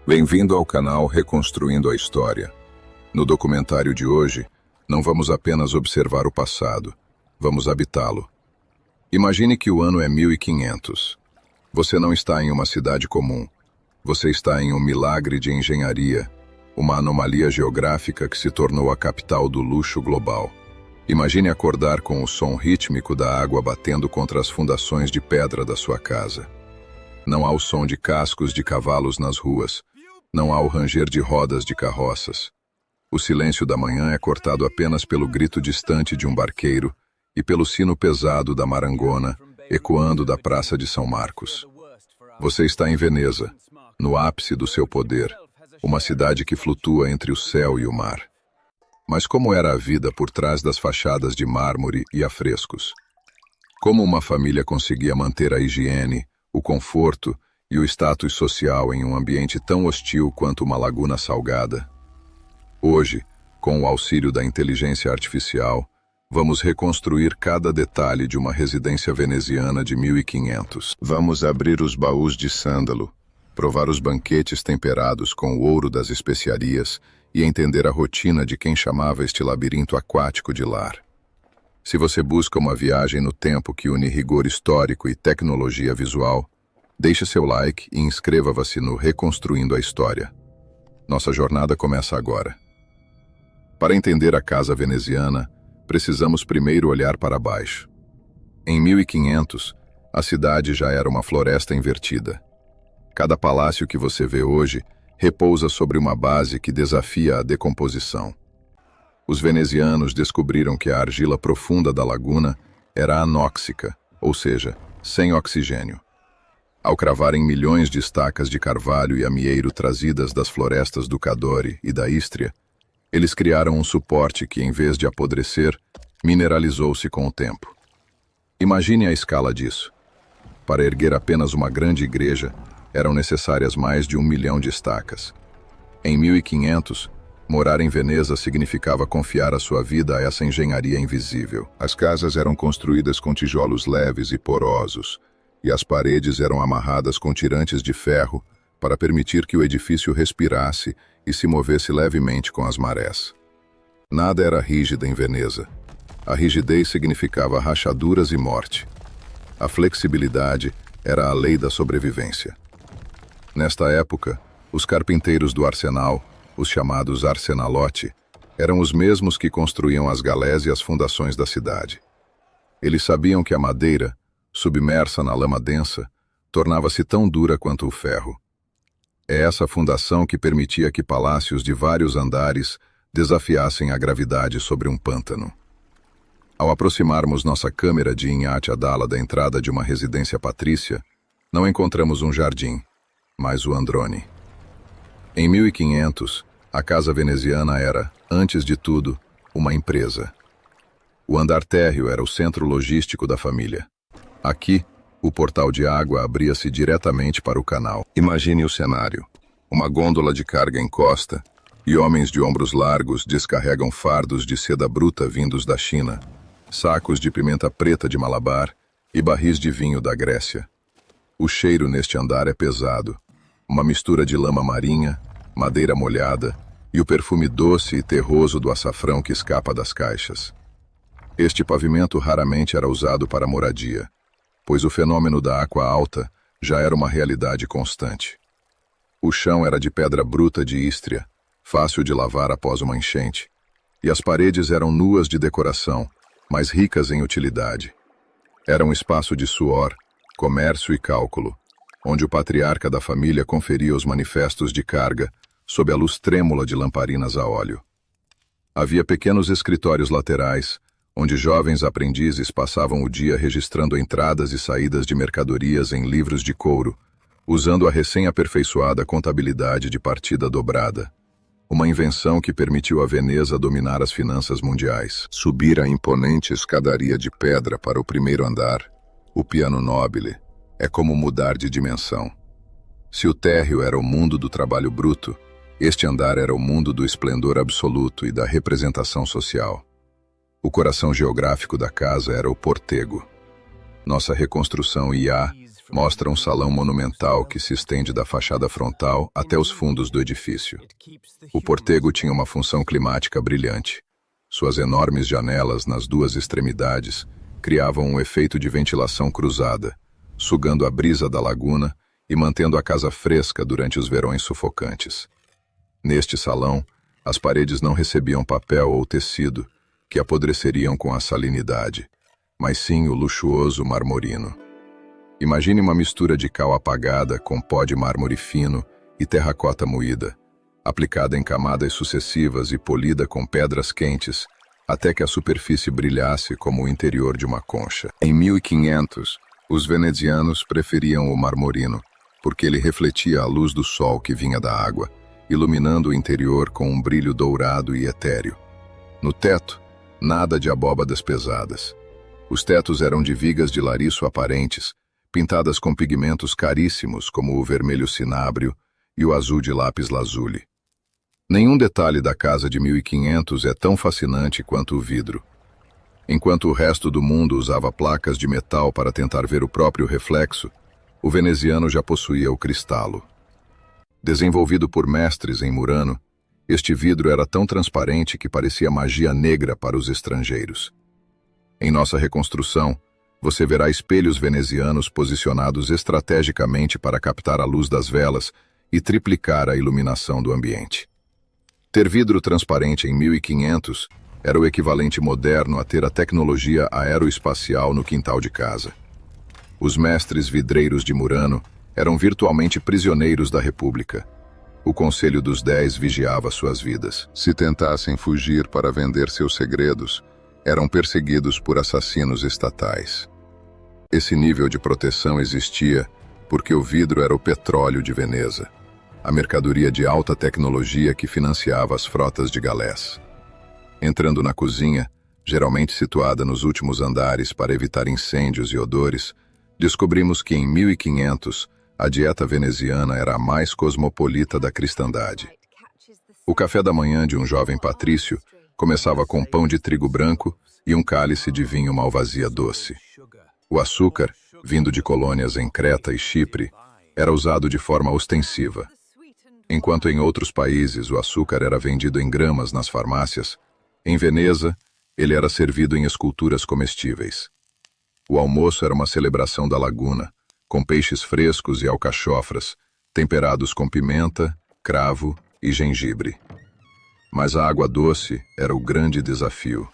Bem-vindo ao canal Reconstruindo a História. No documentário de hoje, não vamos apenas observar o passado, vamos habitá-lo. Imagine que o ano é 1500. Você não está em uma cidade comum. Você está em um milagre de engenharia, uma anomalia geográfica que se tornou a capital do luxo global. Imagine acordar com o som rítmico da água batendo contra as fundações de pedra da sua casa. Não há o som de cascos de cavalos nas ruas. Não há o ranger de rodas de carroças. O silêncio da manhã é cortado apenas pelo grito distante de um barqueiro e pelo sino pesado da marangona, ecoando da Praça de São Marcos. Você está em Veneza, no ápice do seu poder, uma cidade que flutua entre o céu e o mar. Mas como era a vida por trás das fachadas de mármore e afrescos? Como uma família conseguia manter a higiene, o conforto e o status social em um ambiente tão hostil quanto uma laguna salgada? Hoje, com o auxílio da inteligência artificial, vamos reconstruir cada detalhe de uma residência veneziana de 1500. Vamos abrir os baús de sândalo, provar os banquetes temperados com o ouro das especiarias e entender a rotina de quem chamava este labirinto aquático de lar. Se você busca uma viagem no tempo que une rigor histórico e tecnologia visual, deixe seu like e inscreva-se no Reconstruindo a História. Nossa jornada começa agora. Para entender a casa veneziana, precisamos primeiro olhar para baixo. Em 1500, a cidade já era uma floresta invertida. Cada palácio que você vê hoje repousa sobre uma base que desafia a decomposição. Os venezianos descobriram que a argila profunda da laguna era anóxica, ou seja, sem oxigênio. Ao cravarem milhões de estacas de carvalho e amieiro trazidas das florestas do Cadore e da Ístria, eles criaram um suporte que, em vez de apodrecer, mineralizou-se com o tempo. Imagine a escala disso. Para erguer apenas uma grande igreja, eram necessárias mais de 1 milhão de estacas. Em 1500, morar em Veneza significava confiar a sua vida a essa engenharia invisível. As casas eram construídas com tijolos leves e porosos, e as paredes eram amarradas com tirantes de ferro para permitir que o edifício respirasse e se movesse levemente com as marés. Nada era rígido em Veneza. A rigidez significava rachaduras e morte. A flexibilidade era a lei da sobrevivência. Nesta época, os carpinteiros do arsenal, os chamados arsenalotti, eram os mesmos que construíam as galés e as fundações da cidade. Eles sabiam que a madeira, submersa na lama densa, tornava-se tão dura quanto o ferro. É essa fundação que permitia que palácios de vários andares desafiassem a gravidade sobre um pântano. Ao aproximarmos nossa câmera de Iñate Adala da entrada de uma residência patrícia, não encontramos um jardim, mas o Androne. Em 1500, a casa veneziana era, antes de tudo, uma empresa. O andar térreo era o centro logístico da família. Aqui, o portal de água abria-se diretamente para o canal. Imagine o cenário. Uma gôndola de carga encosta e homens de ombros largos descarregam fardos de seda bruta vindos da China, sacos de pimenta preta de Malabar e barris de vinho da Grécia. O cheiro neste andar é pesado, uma mistura de lama marinha, madeira molhada e o perfume doce e terroso do açafrão que escapa das caixas. Este pavimento raramente era usado para moradia, pois o fenômeno da água alta já era uma realidade constante. O chão era de pedra bruta de Ístria, fácil de lavar após uma enchente, e as paredes eram nuas de decoração, mas ricas em utilidade. Era um espaço de suor, comércio e cálculo, onde o patriarca da família conferia os manifestos de carga sob a luz trêmula de lamparinas a óleo. Havia pequenos escritórios laterais, onde jovens aprendizes passavam o dia registrando entradas e saídas de mercadorias em livros de couro, usando a recém-aperfeiçoada contabilidade de partida dobrada, uma invenção que permitiu a Veneza dominar as finanças mundiais. Subir a imponente escadaria de pedra para o primeiro andar, o piano nobile, é como mudar de dimensão. Se o térreo era o mundo do trabalho bruto, este andar era o mundo do esplendor absoluto e da representação social. O coração geográfico da casa era o Portego. Nossa reconstrução IA Mostra um salão monumental que se estende da fachada frontal até os fundos do edifício. O portego tinha uma função climática brilhante. Suas enormes janelas nas duas extremidades criavam um efeito de ventilação cruzada, sugando a brisa da laguna e mantendo a casa fresca durante os verões sufocantes. Neste salão, as paredes não recebiam papel ou tecido, que apodreceriam com a salinidade, mas sim o luxuoso marmorino. Imagine uma mistura de cal apagada com pó de mármore fino e terracota moída, aplicada em camadas sucessivas e polida com pedras quentes, até que a superfície brilhasse como o interior de uma concha. Em 1500, os venezianos preferiam o marmorino, porque ele refletia a luz do sol que vinha da água, iluminando o interior com um brilho dourado e etéreo. No teto, nada de abóbadas pesadas. Os tetos eram de vigas de lariço aparentes, pintadas com pigmentos caríssimos como o vermelho cinábrio e o azul de lápis-lazuli. Nenhum detalhe da casa de 1500 é tão fascinante quanto o vidro. Enquanto o resto do mundo usava placas de metal para tentar ver o próprio reflexo, o veneziano já possuía o cristalo. Desenvolvido por mestres em Murano, este vidro era tão transparente que parecia magia negra para os estrangeiros. Em nossa reconstrução, você verá espelhos venezianos posicionados estrategicamente para captar a luz das velas e triplicar a iluminação do ambiente. Ter vidro transparente em 1500 era o equivalente moderno a ter a tecnologia aeroespacial no quintal de casa. Os mestres vidreiros de Murano eram virtualmente prisioneiros da República. O Conselho dos 10 vigiava suas vidas. Se tentassem fugir para vender seus segredos, eram perseguidos por assassinos estatais. Esse nível de proteção existia porque o vidro era o petróleo de Veneza, a mercadoria de alta tecnologia que financiava as frotas de galés. Entrando na cozinha, geralmente situada nos últimos andares para evitar incêndios e odores, descobrimos que em 1500 a dieta veneziana era a mais cosmopolita da cristandade. O café da manhã de um jovem patrício começava com pão de trigo branco e um cálice de vinho malvasia doce. O açúcar, vindo de colônias em Creta e Chipre, era usado de forma ostensiva. Enquanto em outros países o açúcar era vendido em gramas nas farmácias, em Veneza ele era servido em esculturas comestíveis. O almoço era uma celebração da laguna, com peixes frescos e alcachofras, temperados com pimenta, cravo e gengibre. Mas a água doce era o grande desafio.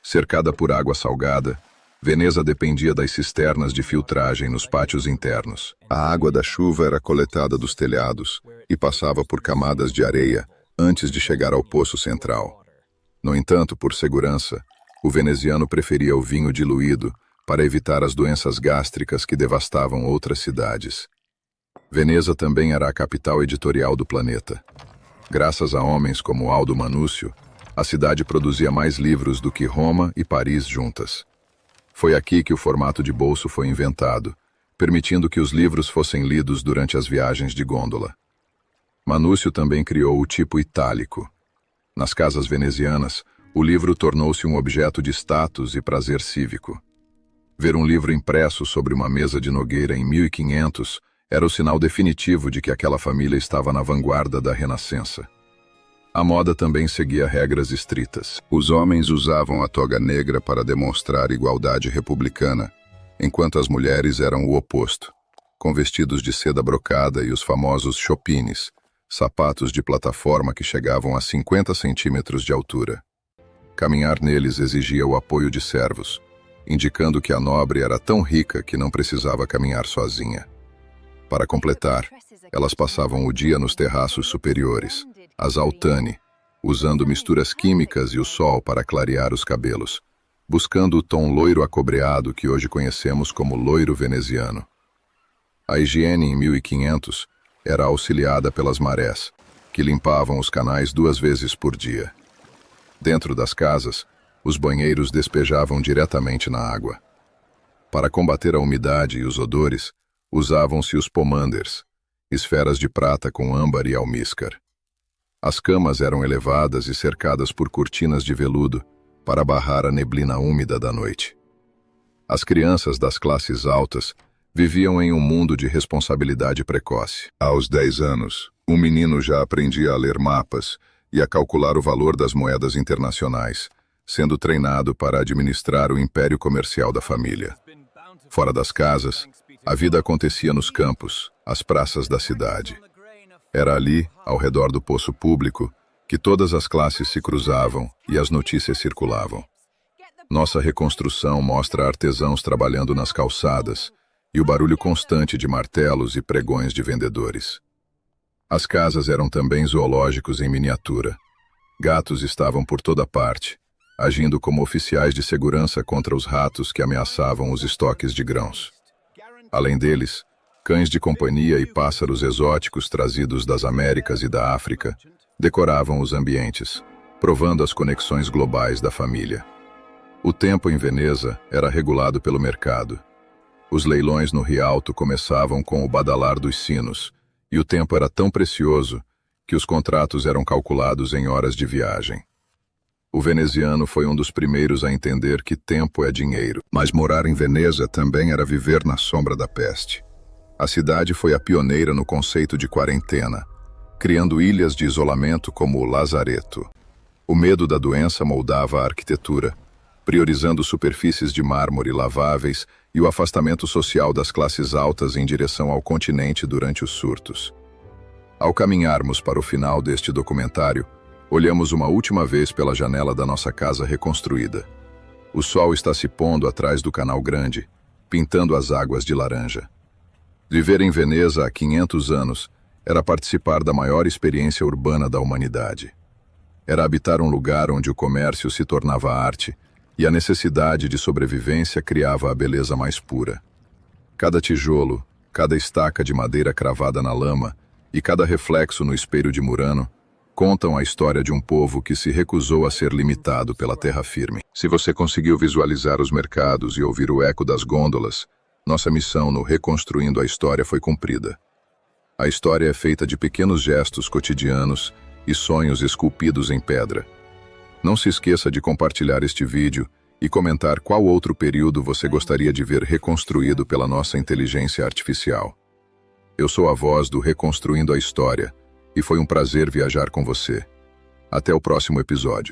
Cercada por água salgada, Veneza dependia das cisternas de filtragem nos pátios internos. A água da chuva era coletada dos telhados e passava por camadas de areia antes de chegar ao poço central. No entanto, por segurança, o veneziano preferia o vinho diluído para evitar as doenças gástricas que devastavam outras cidades. Veneza também era a capital editorial do planeta. Graças a homens como Aldo Manúcio, a cidade produzia mais livros do que Roma e Paris juntas. Foi aqui que o formato de bolso foi inventado, permitindo que os livros fossem lidos durante as viagens de gôndola. Manúcio também criou o tipo itálico. Nas casas venezianas, o livro tornou-se um objeto de status e prazer cívico. Ver um livro impresso sobre uma mesa de nogueira em 1500 era o sinal definitivo de que aquela família estava na vanguarda da Renascença. A moda também seguia regras estritas. Os homens usavam a toga negra para demonstrar igualdade republicana, enquanto as mulheres eram o oposto, com vestidos de seda brocada e os famosos chopines, sapatos de plataforma que chegavam a 50 centímetros de altura. Caminhar neles exigia o apoio de servos, indicando que a nobre era tão rica que não precisava caminhar sozinha. Para completar, elas passavam o dia nos terraços superiores, as altane, usando misturas químicas e o sol para clarear os cabelos, buscando o tom loiro acobreado que hoje conhecemos como loiro veneziano. A higiene em 1500 era auxiliada pelas marés, que limpavam os canais 2 vezes por dia. Dentro das casas, os banheiros despejavam diretamente na água. Para combater a umidade e os odores, usavam-se os pomanders, esferas de prata com âmbar e almíscar. As camas eram elevadas e cercadas por cortinas de veludo para barrar a neblina úmida da noite. As crianças das classes altas Viviam em um mundo de responsabilidade precoce. Aos 10 anos, um menino já aprendia a ler mapas e a calcular o valor das moedas internacionais, sendo treinado para administrar o império comercial da família. Fora das casas, a vida acontecia nos campos, as praças da cidade. Era ali, ao redor do poço público, que todas as classes se cruzavam e as notícias circulavam. Nossa reconstrução mostra artesãos trabalhando nas calçadas e o barulho constante de martelos e pregões de vendedores. As casas eram também zoológicos em miniatura. Gatos estavam por toda parte, agindo como oficiais de segurança contra os ratos que ameaçavam os estoques de grãos. Além deles, cães de companhia e pássaros exóticos trazidos das Américas e da África decoravam os ambientes, provando as conexões globais da família. O tempo em Veneza era regulado pelo mercado. Os leilões no Rialto começavam com o badalar dos sinos, e o tempo era tão precioso que os contratos eram calculados em horas de viagem. O veneziano foi um dos primeiros a entender que tempo é dinheiro. Mas morar em Veneza também era viver na sombra da peste. A cidade foi a pioneira no conceito de quarentena, criando ilhas de isolamento como o Lazareto. O medo da doença moldava a arquitetura, priorizando superfícies de mármore laváveis e o afastamento social das classes altas em direção ao continente durante os surtos. Ao caminharmos para o final deste documentário, olhamos uma última vez pela janela da nossa casa reconstruída. O sol está se pondo atrás do Canal Grande, pintando as águas de laranja. Viver em Veneza há 500 anos era participar da maior experiência urbana da humanidade. Era habitar um lugar onde o comércio se tornava arte e a necessidade de sobrevivência criava a beleza mais pura. Cada tijolo, cada estaca de madeira cravada na lama e cada reflexo no espelho de Murano contam a história de um povo que se recusou a ser limitado pela terra firme. Se você conseguiu visualizar os mercados e ouvir o eco das gôndolas, nossa missão no Reconstruindo a História foi cumprida. A história é feita de pequenos gestos cotidianos e sonhos esculpidos em pedra. Não se esqueça de compartilhar este vídeo e comentar qual outro período você gostaria de ver reconstruído pela nossa inteligência artificial. Eu sou a voz do Reconstruindo a História, e foi um prazer viajar com você. Até o próximo episódio.